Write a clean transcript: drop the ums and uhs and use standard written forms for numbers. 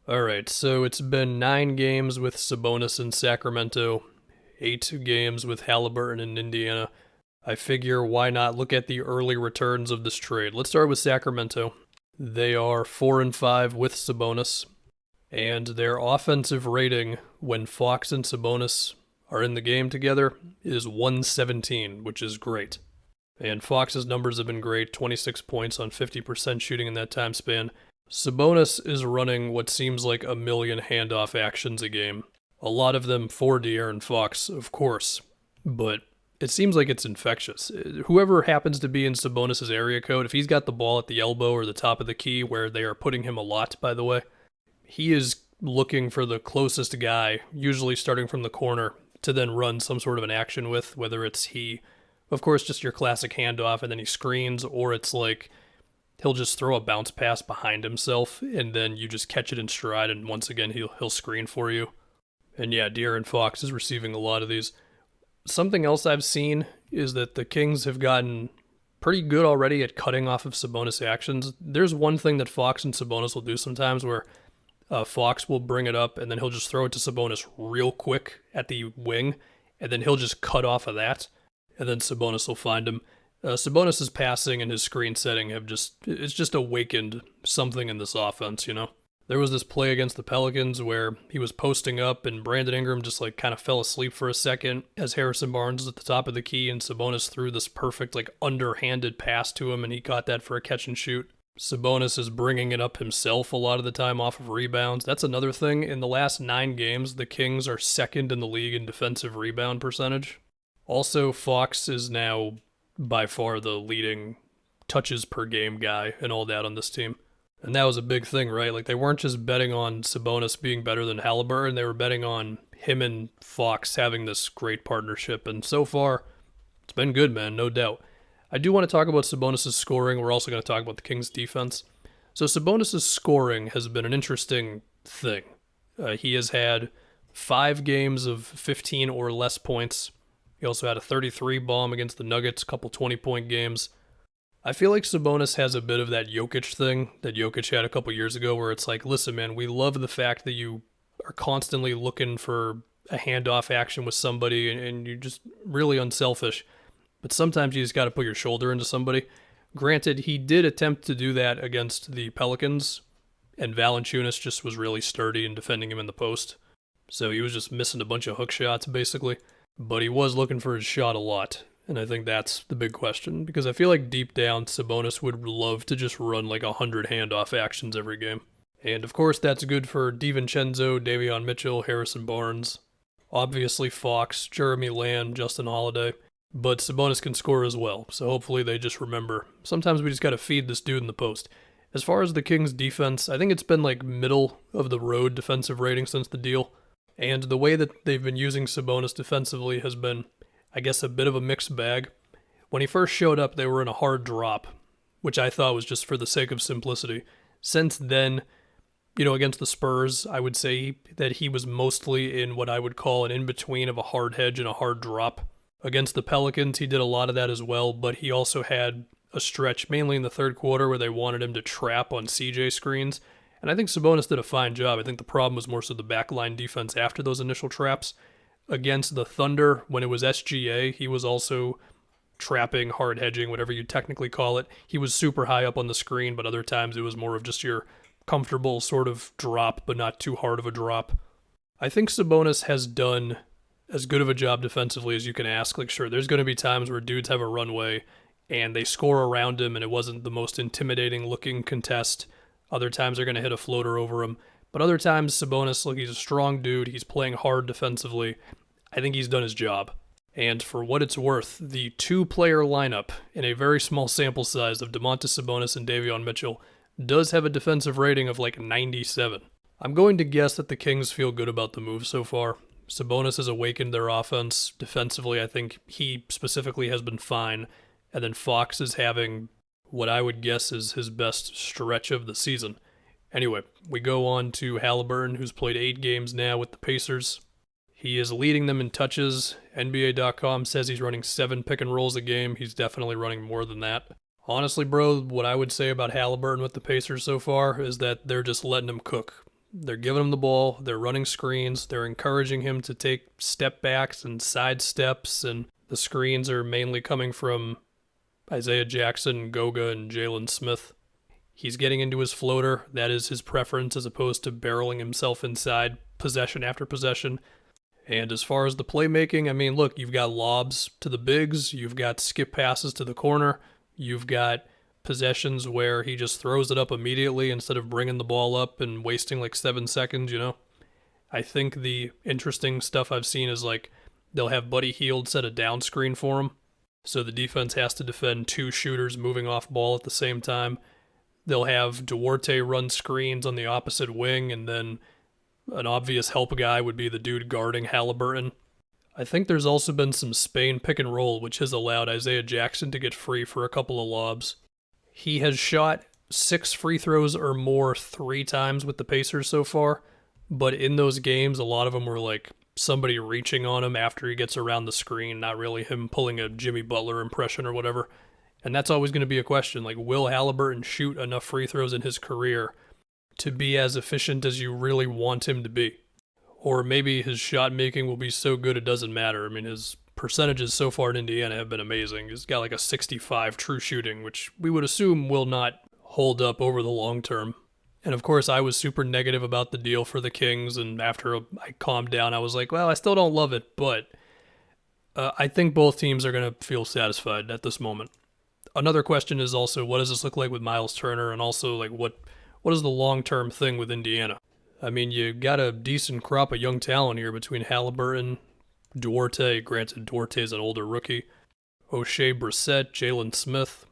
Alright, so it's been 9 games with Sabonis in Sacramento, 8 games with Haliburton in Indiana. I figure why not look at the early returns of this trade. Let's start with Sacramento. They are 4 and 5 with Sabonis, and their offensive rating when Fox and Sabonis are in the game together is 117, which is great. And Fox's numbers have been great, 26 points on 50% shooting in that time span. Sabonis is running what seems like a million handoff actions a game. A lot of them for De'Aaron Fox, of course, but it seems like it's infectious. Whoever happens to be in Sabonis' area code, if he's got the ball at the elbow or the top of the key, where they are putting him a lot, by the way, he is looking for the closest guy, usually starting from the corner, to then run some sort of an action with, whether it's of course, just your classic handoff and then he screens, or it's like he'll just throw a bounce pass behind himself and then you just catch it in stride and once again he'll screen for you. And yeah, De'Aaron Fox is receiving a lot of these. Something else I've seen is that the Kings have gotten pretty good already at cutting off of Sabonis actions. There's one thing that Fox and Sabonis will do sometimes where Fox will bring it up and then he'll just throw it to Sabonis real quick at the wing and then he'll just cut off of that and then Sabonis will find him. Sabonis' passing and his screen setting it's just awakened something in this offense, you know? There was this play against the Pelicans where he was posting up and Brandon Ingram just like kind of fell asleep for a second as Harrison Barnes was at the top of the key and Sabonis threw this perfect like underhanded pass to him and he caught that for a catch and shoot. Sabonis is bringing it up himself a lot of the time off of rebounds. That's another thing. In the last 9 games, the Kings are second in the league in defensive rebound percentage. Also, Fox is now by far the leading touches per game guy and all that on this team. And that was a big thing, right? Like, they weren't just betting on Sabonis being better than Haliburton, they were betting on him and Fox having this great partnership. And so far, it's been good, man, no doubt. I do want to talk about Sabonis' scoring. We're also going to talk about the Kings' defense. So Sabonis' scoring has been an interesting thing. He has had 5 games of 15 or less points. He also had a 33 bomb against the Nuggets, a couple 20-point games. I feel like Sabonis has a bit of that Jokic thing that Jokic had a couple years ago where it's like, listen, man, we love the fact that you are constantly looking for a handoff action with somebody and you're just really unselfish. But sometimes you just got to put your shoulder into somebody. Granted, he did attempt to do that against the Pelicans, and Valanciunas just was really sturdy in defending him in the post. So he was just missing a bunch of hook shots, basically. But he was looking for his shot a lot, and I think that's the big question, because I feel like deep down, Sabonis would love to just run like 100 handoff actions every game. And of course, that's good for DiVincenzo, Davion Mitchell, Harrison Barnes, obviously Fox, Jeremy Lamb, Justin Holiday. But Sabonis can score as well, so hopefully they just remember. Sometimes we just got to feed this dude in the post. As far as the Kings' defense, I think it's been like middle of the road defensive rating since the deal. And the way that they've been using Sabonis defensively has been, I guess, a bit of a mixed bag. When he first showed up, they were in a hard drop, which I thought was just for the sake of simplicity. Since then, against the Spurs, I would say that he was mostly in what I would call an in-between of a hard hedge and a hard drop. Against the Pelicans, he did a lot of that as well, but he also had a stretch, mainly in the third quarter, where they wanted him to trap on CJ screens. And I think Sabonis did a fine job. I think the problem was more so the backline defense after those initial traps. Against the Thunder, when it was SGA, he was also trapping, hard hedging, whatever you technically call it. He was super high up on the screen, but other times it was more of just your comfortable sort of drop, but not too hard of a drop. I think Sabonis has done as good of a job defensively as you can ask. Like, sure, there's going to be times where dudes have a runway and they score around him and it wasn't the most intimidating looking contest. Other times they're going to hit a floater over him. But other times, Sabonis, look, he's a strong dude. He's playing hard defensively. I think he's done his job. And for what it's worth, the 2-player lineup in a very small sample size of Domantas Sabonis and Davion Mitchell does have a defensive rating of like 97. I'm going to guess that the Kings feel good about the move so far. Sabonis has awakened their offense. Defensively, I think he specifically has been fine. And then Fox is having what I would guess is his best stretch of the season. Anyway, we go on to Haliburton, who's played 8 games now with the Pacers. He is leading them in touches. NBA.com says he's running 7 pick and rolls a game. He's definitely running more than that. Honestly, bro, what I would say about Haliburton with the Pacers so far is that they're just letting him cook. They're giving him the ball, they're running screens, they're encouraging him to take step backs and side steps, and the screens are mainly coming from Isaiah Jackson, Goga, and Jalen Smith. He's getting into his floater. That is his preference as opposed to barreling himself inside possession after possession. And as far as the playmaking, I mean, look, you've got lobs to the bigs, you've got skip passes to the corner, you've got possessions where he just throws it up immediately instead of bringing the ball up and wasting like 7 seconds, you know? I think the interesting stuff I've seen is like they'll have Buddy Hield set a down screen for him, so the defense has to defend 2 shooters moving off ball at the same time. They'll have Duarte run screens on the opposite wing, and then an obvious help guy would be the dude guarding Haliburton. I think there's also been some Spain pick and roll, which has allowed Isaiah Jackson to get free for a couple of lobs. He has shot 6 free throws or more 3 times with the Pacers so far, but in those games, a lot of them were like somebody reaching on him after he gets around the screen, not really him pulling a Jimmy Butler impression or whatever. And that's always going to be a question, like, will Haliburton shoot enough free throws in his career to be as efficient as you really want him to be? Or maybe his shot making will be so good it doesn't matter. I mean, his percentages so far in Indiana have been amazing. He's got like a 65 true shooting, which we would assume will not hold up over the long term. And of course, I was super negative about the deal for the Kings, and after I calmed down, I was like, well, I still don't love it, but I think both teams are going to feel satisfied at this moment. Another question is also, what does this look like with Miles Turner, and also like what is the long-term thing with Indiana? I mean, you got a decent crop of young talent here between Haliburton, Duarte, granted Duarte's an older rookie, O'Shea Brissett, Jalen Smith.